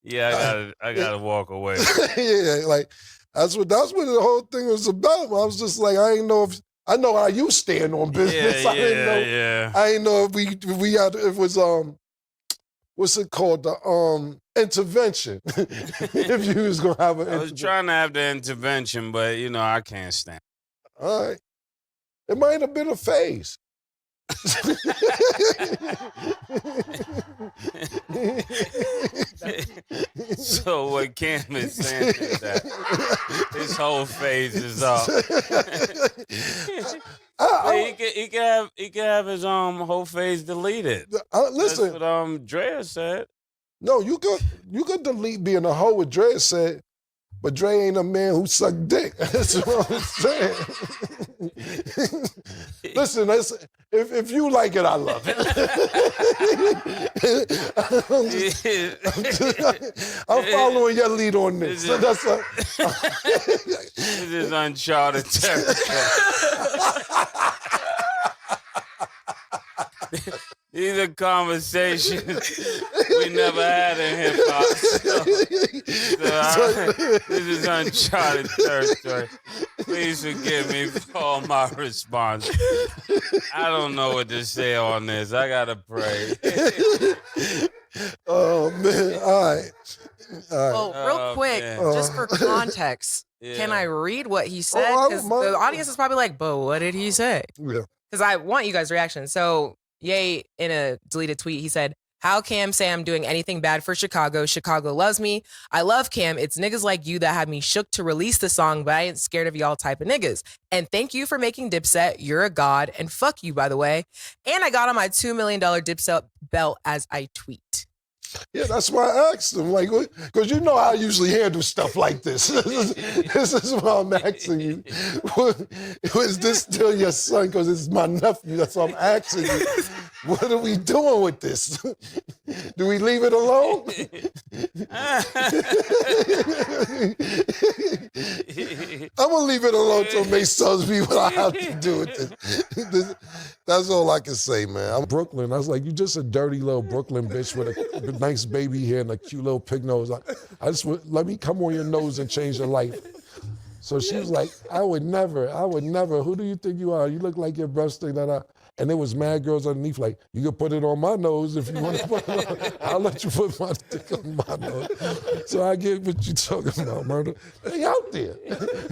Yeah, I gotta walk away. Yeah, like that's what the whole thing was about. I was just like, I know how you stand on business. I didn't know if we had it was what's it called, the intervention. If you was gonna have an I was trying to have the intervention, but you know I can't stand. All right, it might have been a phase. So what Cam is saying is that his whole phase is up. He can have his whole phase deleted. Listen, that's what Drea said. No, you could delete being a hoe. What Drea said. But Dre ain't a man who sucked dick. That's what I'm saying. Listen, if you like it, I love it. I'm following your lead on this. This is uncharted territory. These are conversations we never had in hip-hop. This is uncharted territory. Please forgive me for all my response. I don't know what to say on this. I gotta pray. Oh, man. All right. Well, real quick, just for context, can I read what he said? Because the audience is probably like, but what did he say? Yeah. Because I want you guys' reaction. So, Ye, in a deleted tweet, he said, how Cam say I'm doing anything bad for Chicago? Chicago loves me. I love Cam. It's niggas like you that had me shook to release the song, but I ain't scared of y'all type of niggas. And thank you for making Dipset. You're a god. And fuck you, by the way. And I got on my $2 million Dipset belt as I tweet. Yeah, that's why I asked him, like, because you know I usually handle stuff like this. This is why I'm asking you. Was this still your son? Because it's my nephew. That's why I'm asking you. What are we doing with this? Do we leave it alone? I'm going to leave it alone until Mase tells me what I have to do with this. That's all I can say, man. I'm Brooklyn. I was like, you just a dirty little Brooklyn bitch with a nice baby hair and a cute little pig nose. I just let me come on your nose and change your life. So she was like, I would never. Who do you think you are? You look like your breast thing. And there was mad girls underneath like, you can put it on my nose if you want to put it on. I'll let you put my dick on my nose. So I get what you talking about, murder. They out there.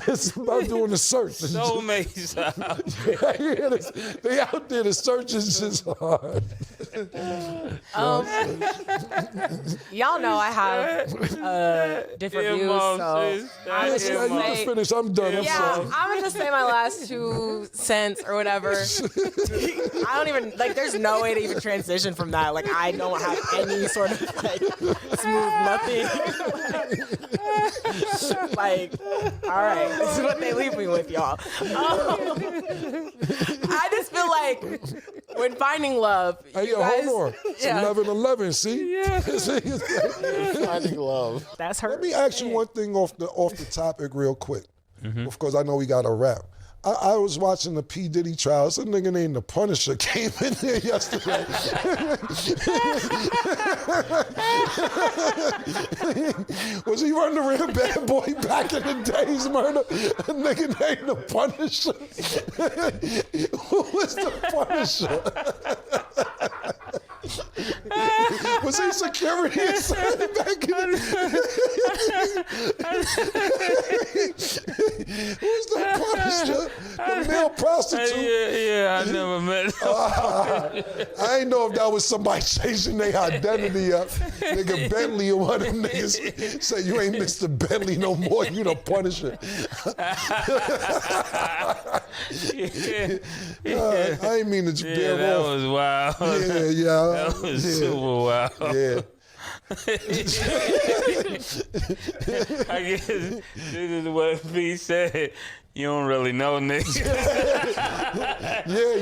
It's about doing the search. Soulmates out there. They out there. The search is just hard. Y'all know I have different views, so I'm just you can finish. I'm done. I'm sorry. I'm gonna just say my last 2 cents or whatever. I don't even, like, there's no way to even transition from that. Like, I don't have any sort of, like, smooth nothing. Like, all right, this is what they leave me with, y'all. I just feel like when finding love, hey, yo, guys, hold on. It's 11:11, see? Yeah. Finding love. That's her. Let me ask you one thing off the topic real quick, because I know we got to wrap. I was watching the P. Diddy trial. Some nigga named The Punisher came in there yesterday. Was he running around bad boy back in the days, murder? A nigga named The Punisher. Who was The Punisher? Was he security inside back in the Who's The Punisher? The male prostitute? Yeah, I never met him. I ain't know if that was somebody changing their identity up. Nigga Bentley or one of them niggas say you ain't Mr. Bentley no more, you The Punisher. I ain't mean to bear that off. was wild. Yeah. That was super wild. Yeah. I guess this is what B said. You don't really know niggas. Yeah,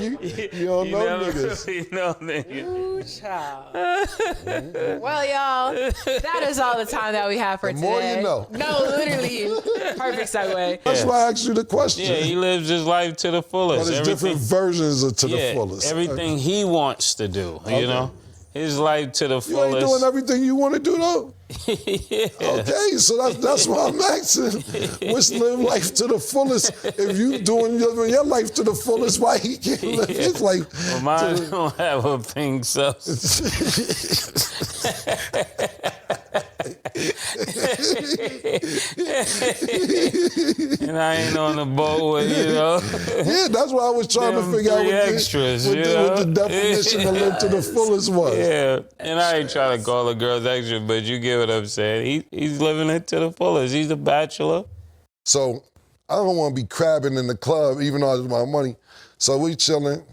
you don't know never niggas. Really know niggas. Ooh, child. Well, y'all, that is all the time that we have for today. The more you know. No, literally. Perfect segue. That's why I asked you the question. Yeah, he lives his life to the fullest. But there's different versions of to the fullest. Everything he wants to do, you know? his life to the You fullest. ain't doing everything you want to do, though? Yeah. Okay, so that's why I'm asking. What's live life to the fullest? If you living your life to the fullest, why he can't live his life? Well, mine don't have a pink substance. And I ain't on the boat with, Yeah, that's why I was trying to figure out what the definition of live to the fullest was. Yeah, and I ain't trying to call the girls extra, but you get what I'm saying. He's living it to the fullest. He's a bachelor. So I don't want to be crabbing in the club, even though it's my money. So we chilling.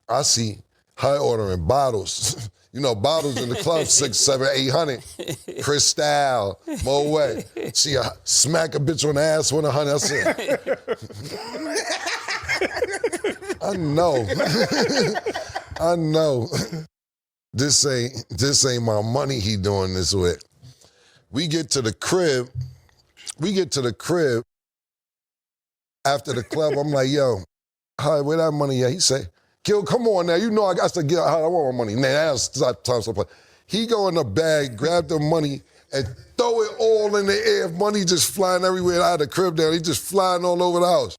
I see her ordering bottles. Bottles in the club, 600, 700, 800. Cristal, Moet. She smack a bitch on the ass with 100. I said, I know. I know. This ain't my money he doing this with. We get to the crib. After the club, I'm like, yo, hi, where that money at? He say, Gil, come on now. You know I got to get out. I want my money. Nah, that's time to play. He go in the bag, grab the money, and throw it all in the air. Money just flying everywhere out of the crib down. He just flying all over the house.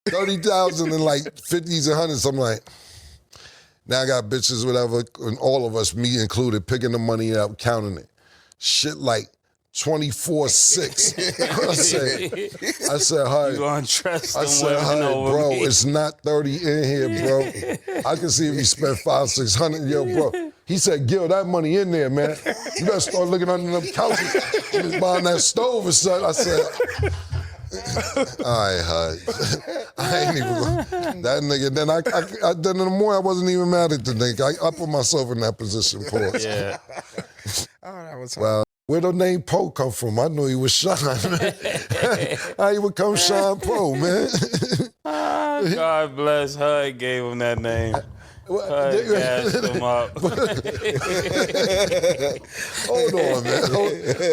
30,000 and like 50s and 100s. I'm like, now I got bitches, whatever, and all of us, me included, picking the money up, counting it. Shit like 24-6. I said, hi. You gonna trust them? I said, hi, bro, it's not 30 in here, bro. I can see if he spent 500, 600. Yo, bro. He said, Gil, that money in there, man. You better start looking under them couches. He was buying that stove or something. I said, all right, hi. I ain't even going. That nigga, then in the morning, I wasn't even mad at the nigga. I put myself in that position, pause. Yeah. Oh, that was hard. Well, where the name Poe come from? I knew he was Sean. How he become Sean Poe, man? God bless HUD gave him that name. HUD gassed him up. Hold on, man.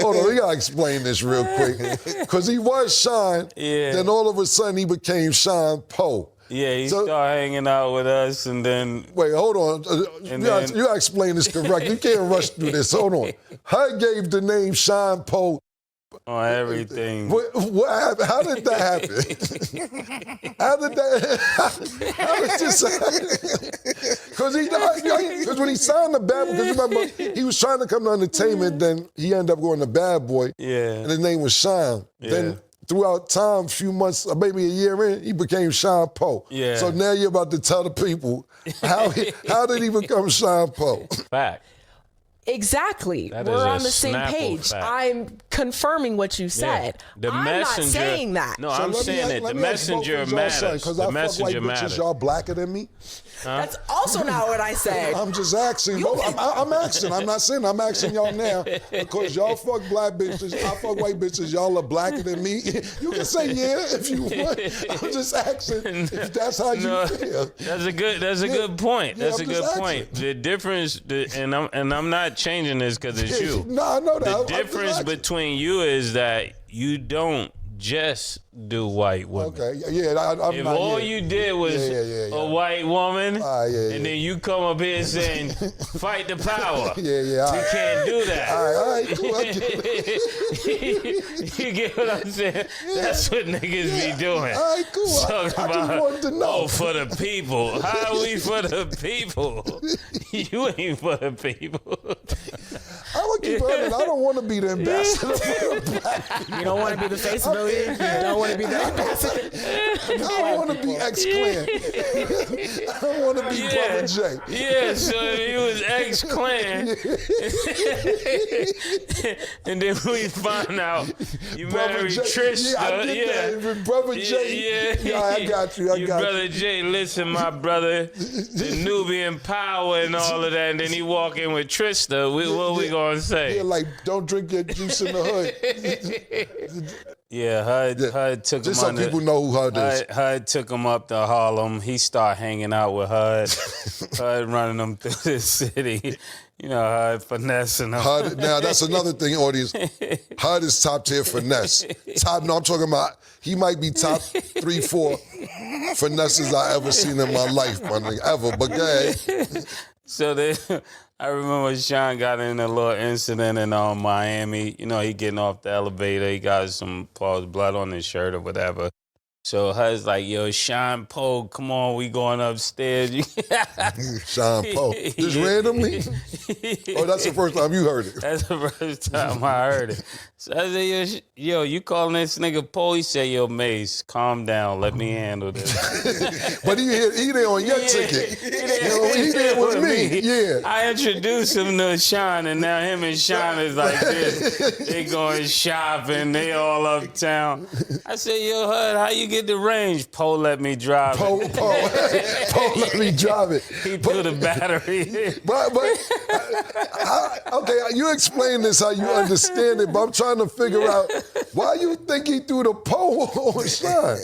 Hold on. We got to explain this real quick. Because he was Sean, then all of a sudden he became Sean Poe. Yeah, he started hanging out with us, and then... Wait, hold on. You got to explain this correctly. You can't rush through this. Hold on. HUD gave the name Sean Poe on everything. What happened? How did that happen? How did this happen? Because when he signed the Bad Boy, because remember, he was trying to come to entertainment, then he ended up going to Bad Boy. Yeah. And his name was Sean. Yeah. Then throughout time, a few months, or maybe a year in, he became Sean Poe. Yeah. So now you're about to tell the people how did he become Sean Poe? Fact. Exactly. That We're is a on the same Snapple page. fact. I'm confirming what you said. The I'm messenger, not saying that. No, I'm saying it. The messenger matters. The messenger matters. Y'all blacker than me? That's also not what I said. I'm just asking. I'm asking. I'm not saying. I'm asking y'all now because y'all fuck black bitches. I fuck white bitches. Y'all are blacker than me. You can say yeah if you want. I'm just asking if that's how you feel. That's a good point. That's a good point. The difference, and I'm not changing this because it's you. No, I know that. The difference between you is that you don't just do white women. Okay, yeah. If all you did was a white woman, and then you come up here saying, fight the power. We can't do that. All right, cool. You get what I'm saying? That's what niggas be doing. All right, cool. I just wanted to know. Oh, for the people. How are we for the people? You ain't for the people. I would keep it. I don't want to be the ambassador for the black people. You don't want to be the face of it. You don't want to be the ambassador. I don't want to be ex-Klan. I don't want to be Brother J. Yeah, so if you was ex-Klan, and then we find out you married Trista. Yeah, I get that. Brother J. Yeah, I got you. Brother J, listen, my brother, the Nubian power and all of that, and then he walk in with Trista. What we gonna say? Yeah, like, don't drink your juice in the hood. Yeah, HUD took him. Just so people know who HUD is. HUD took him up to Harlem. He started hanging out with HUD. HUD running him through the city. You know, HUD finessing him. HUD, now that's another thing, audience. HUD is top tier finesse. I'm talking about, he might be top 3, 4 finesses I ever seen in my life, my nigga, ever. But go ahead. So then I remember Sean got in a little incident in Miami. You know, he getting off the elevator. He got some Paul's blood on his shirt or whatever. So Hud's like, yo, Sean Poe, come on, we going upstairs. Sean Poe. Just randomly? Oh, that's the first time you heard it. That's the first time I heard it. So I said, yo, you calling this nigga Poe? He said, yo, Mase, calm down. Let me handle this. But he there on your ticket. He there with me. Yeah. I introduced him to Sean, and now him and Sean is like this. They going shopping. They all uptown. I said, yo, Hud, how you get the range? Poe let me drive it. Poe let me drive it. He threw the battery in. But okay, you explain this how you understand it, but I'm trying to figure out why you think he threw the Poe on Sean.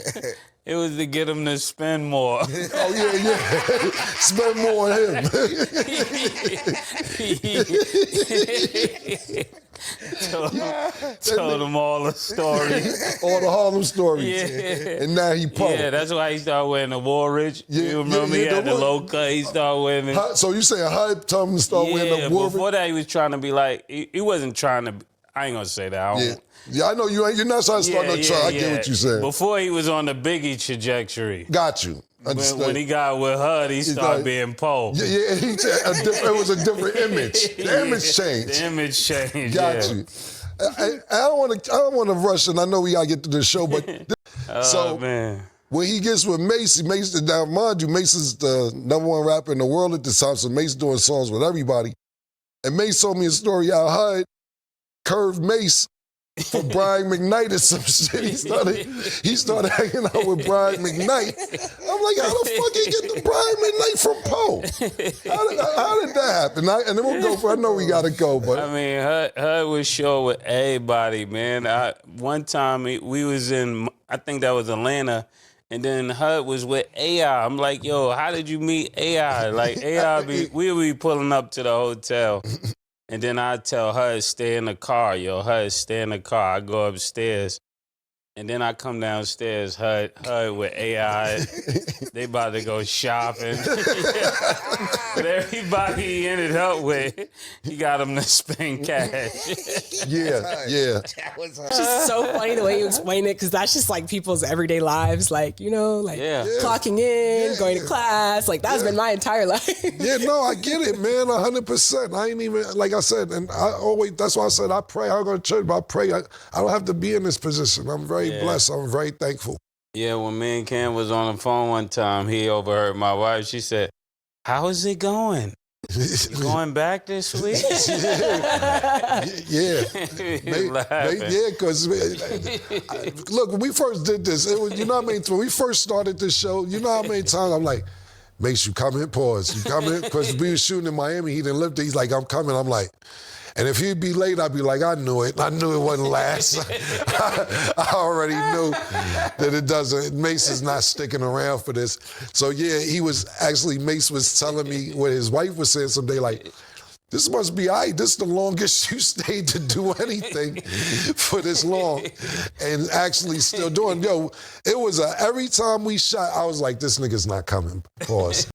It was to get him to spend more. Oh, yeah. Spend more on him. Told him all the stories. All the Harlem stories. Yeah. And now he Poe. Yeah, that's why he started wearing the Woolrich. Yeah, You remember he had the low cut, he started wearing it. So you saying Hype told him to start wearing the Woolrich? Before that he was trying to be like, he wasn't trying to, I ain't gonna say that. Yeah, I know you ain't. You're not trying to start no try. I get what you're saying. Before he was on the Biggie trajectory. Got you. When he got with Hud, he started being Poe. Yeah, it was a different image. The image changed. The image changed. Got you. I don't want to rush, and I know we gotta get to the show, but man. When he gets with Mase, now mind you, Mase is the #1 rapper in the world at this time, so Mase doing songs with everybody. And Mase told me a story how Hud curved Mase for Brian McKnight or some shit. He started hanging out with Brian McKnight. I'm like, how the fuck he get the Brian McKnight from Poe? How did that happen? And then we'll go for, I know we gotta go, but. I mean, Hud was sure with everybody, man. One time we was in, I think that was Atlanta, and then Hud was with AI. I'm like, yo, how did you meet AI? Like, AI, we would be pulling up to the hotel. And then I tell Hud, stay in the car, yo. Hud, stay in the car. I go upstairs. And then I come downstairs, Hud with AI. They about to go shopping. But everybody he ended up with, he got him to spend cash. Yeah. It's just so funny the way you explain it, because that's just like people's everyday lives, like, you know, like clocking in, going to class. Like, that's been my entire life. Yeah, no, I get it, man, 100%. I ain't even, like I said, and that's why I said I pray. I go to church, but I pray. I don't have to be in this position. I'm very blessed. I'm very thankful. Yeah, when me and Cam was on the phone one time, he overheard my wife. She said, how is it going? You going back this week? Yeah. Because look, when we first did this, it was, you know what I mean? When we first started this show, you know how many times I'm like, Mase, you come in, pause. You come in, because we were shooting in Miami. He didn't live there. He's like, I'm coming. I'm like, and if he'd be late, I'd be like, I knew it. I knew it wouldn't last. I already knew that it doesn't. Mase is not sticking around for this. So yeah, Mase was telling me what his wife was saying someday, like, this must be this is the longest you stayed to do anything for this long, and actually still doing. Yo, it was every time we shot, I was like, this nigga's not coming. Pause.